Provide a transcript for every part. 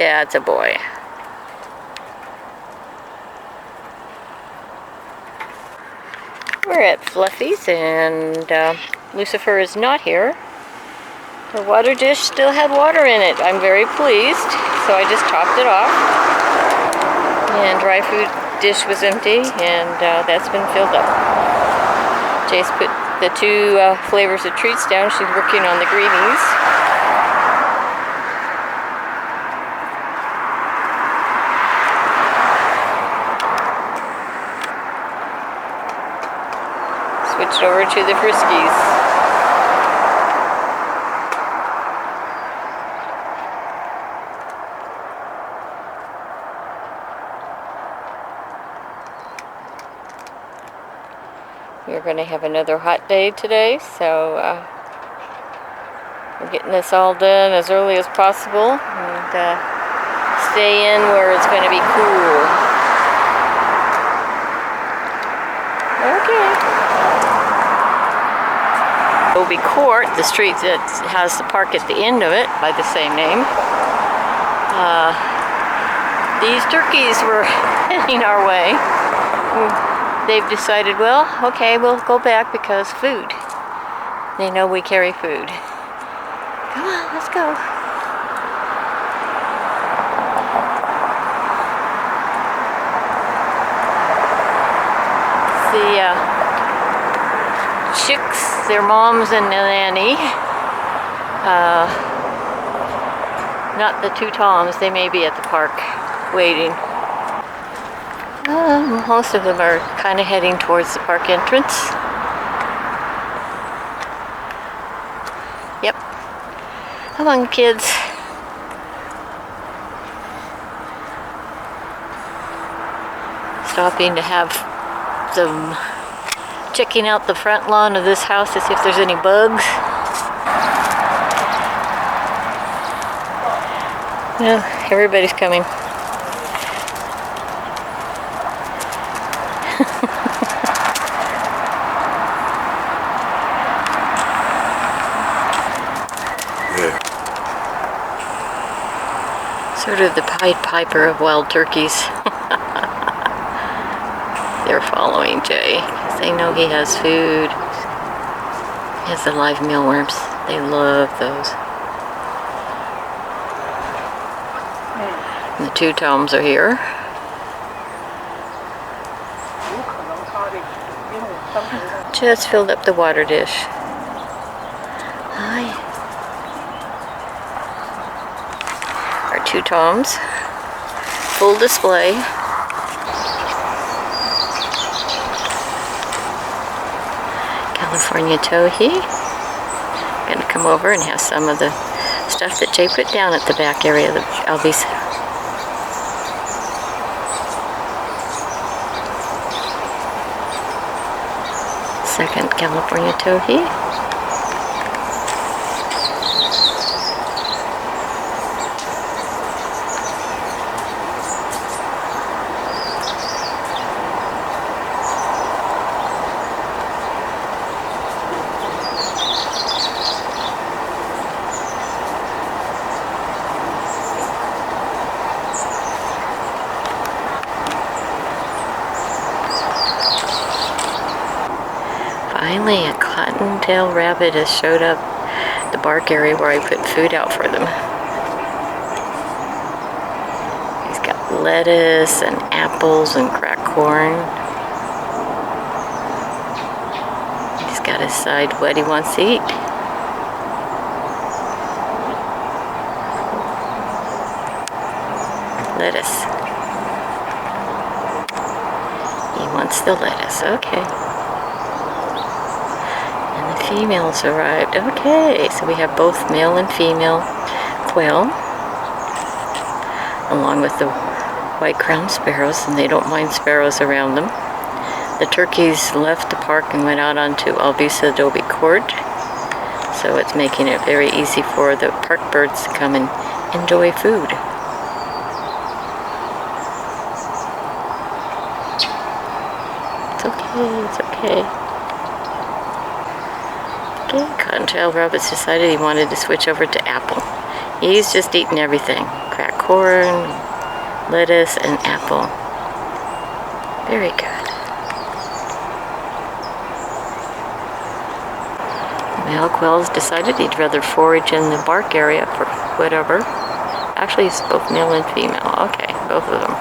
That's a boy. We're at Fluffy's, and Lucifer is not here. The water dish still had water in it. I'm very pleased, so I just topped it off. And dry food dish was empty, and that's been filled up. Jace put the 2 flavors of treats down. She's working on the greenies. Switched over to the Friskies. We're going to have another hot day today, so we're getting this all done as early as possible and stay in where it's going to be cool. Okay. Adobe Court, the street that has the park at the end of it by the same name. These turkeys were heading our way. They've decided, well, okay, we'll go back because food. They know we carry food. Come on, let's go. The chicks, their moms and the nanny. Not the 2 toms, they may be at the park waiting. Most of them are kind of heading towards the park entrance. Yep. Come on, kids. Stopping to have some checking out the front lawn of this house to see if there's any bugs. No, everybody's coming. Sort of the Pied Piper of wild turkeys. They're following Jay because they know he has food. He has the live mealworms. They love those. And the 2 toms are here. Just filled up the water dish. Hi. Our 2 toms. Full display. California Towhee. Gonna come over and have some of the stuff that Jay put down at the back area of the Alviso. Second California Towhee. Finally, a cottontail rabbit has showed up at the bark area where I put food out for them. He's got lettuce and apples and cracked corn. He's got to decide what he wants to eat. Lettuce. He wants the lettuce, okay. Females arrived. Okay, so we have both male and female quail, along with the white-crowned sparrows, and they don't mind sparrows around them. The turkeys left the park and went out onto Alviso Adobe Court, so it's making it very easy for the park birds to come and enjoy food. It's okay, it's okay. Okay, Cottontail Rabbit's decided he wanted to switch over to apple. He's just eating everything. Cracked corn, lettuce, and apple. Very good. The male quail's decided he'd rather forage in the bark area for whatever. Actually, it's both male and female. Okay, both of them.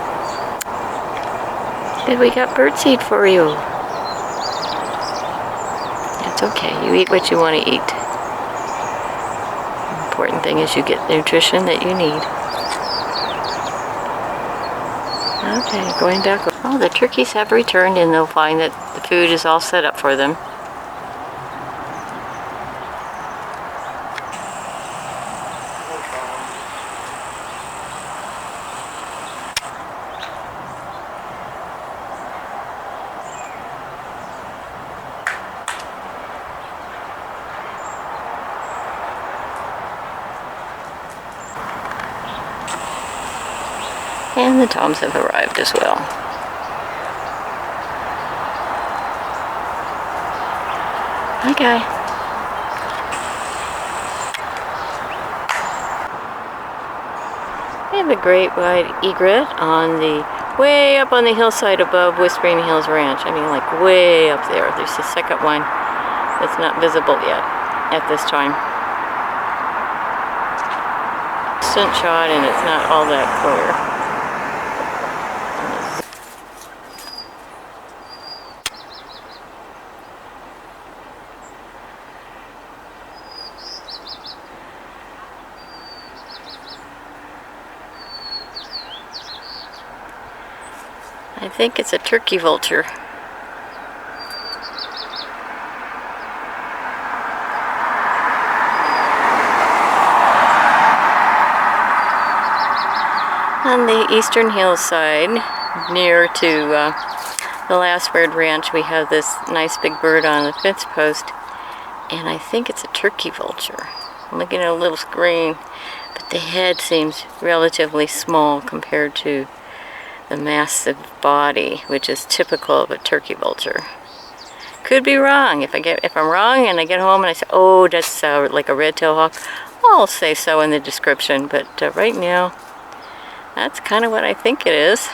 Good, we got birdseed for you. It's okay. You eat what you want to eat. The important thing is you get the nutrition that you need. Okay, going back. Oh, the turkeys have returned, and they'll find that the food is all set up for them. And the toms have arrived as well. Hi, Guy. I have a great white egret on the way up on the hillside above Whispering Hills Ranch. I mean, like way up there. There's the second one that's not visible yet at this time. Distant shot, and it's not all that clear. I think it's a turkey vulture. On the eastern hillside, near to the Last Word Ranch, we have this nice big bird on the fence post, and I think it's a turkey vulture. I'm looking at a little screen, but the head seems relatively small compared to the massive body, which is typical of a turkey vulture. Could be wrong. If I'm wrong and I get home and I say, oh, that's like a red-tailed hawk, I'll say so in the description. But right now, that's kind of what I think it is.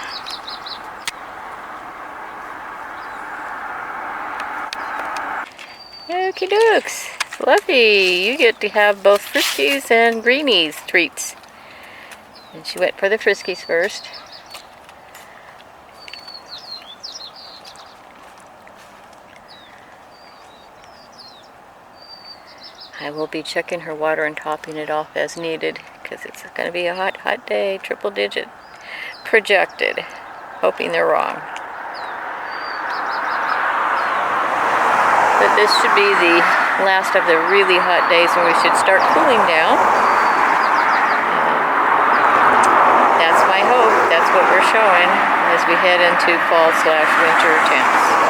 Okie dokes. Fluffy, you get to have both Friskies and Greenies treats. And she went for the Friskies first. I will be checking her water and topping it off as needed, because it's going to be a hot, hot day, triple digit projected. Hoping they're wrong. But this should be the last of the really hot days when we should start cooling down. That's my hope. That's what we're showing as we head into fall/winter temps.